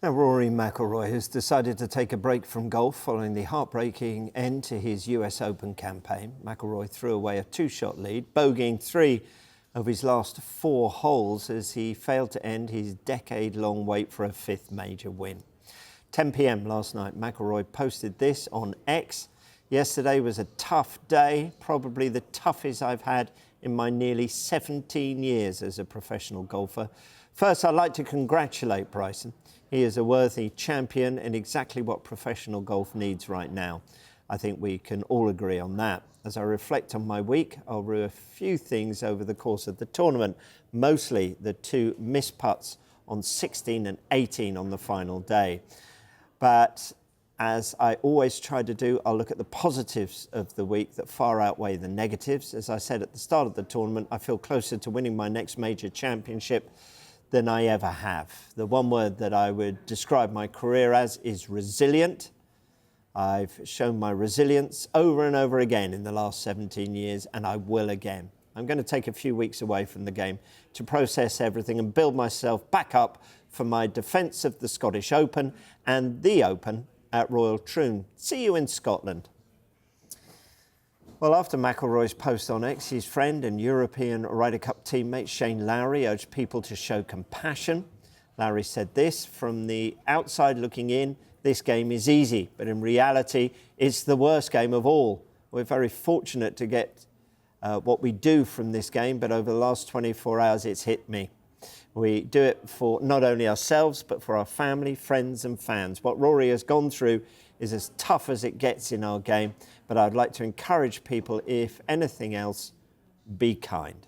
Now, Rory McIlroy has decided to take a break from golf following the heartbreaking end to his US Open campaign. McIlroy threw away a two-shot lead, bogeying 3 of his last 4 holes as he failed to end his decade-long wait for a 5th major win. 10 p.m. last night, McIlroy posted this on X. Yesterday was a tough day, probably the toughest I've had in my nearly 17 years as a professional golfer. First, I'd like to congratulate Bryson. He is a worthy champion and exactly what professional golf needs right now. I think we can all agree on that. As I reflect on my week, I'll review a few things over the course of the tournament, mostly the 2 missed putts on 16 and 18 on the final day. But as I always try to do, I'll look at the positives of the week that far outweigh the negatives. As I said at the start of the tournament, I feel closer to winning my next major championship than I ever have. The one word that I would describe my career as is resilient. I've shown my resilience over and over again in the last 17 years, and I will again. I'm going to take a few weeks away from the game to process everything and build myself back up for my defence of the Scottish Open and the Open at Royal Troon. See you in Scotland. Well, after McIlroy's post on X, his friend and European Ryder Cup teammate Shane Lowry urged people to show compassion. Lowry said this: "From the outside looking in, this game is easy, but in reality, it's the worst game of all. We're very fortunate to get what we do from this game, but over the last 24 hours, it's hit me. We do it for not only ourselves, but for our family, friends and fans. What Rory has gone through is as tough as it gets in our game, but I'd like to encourage people, if anything else, be kind."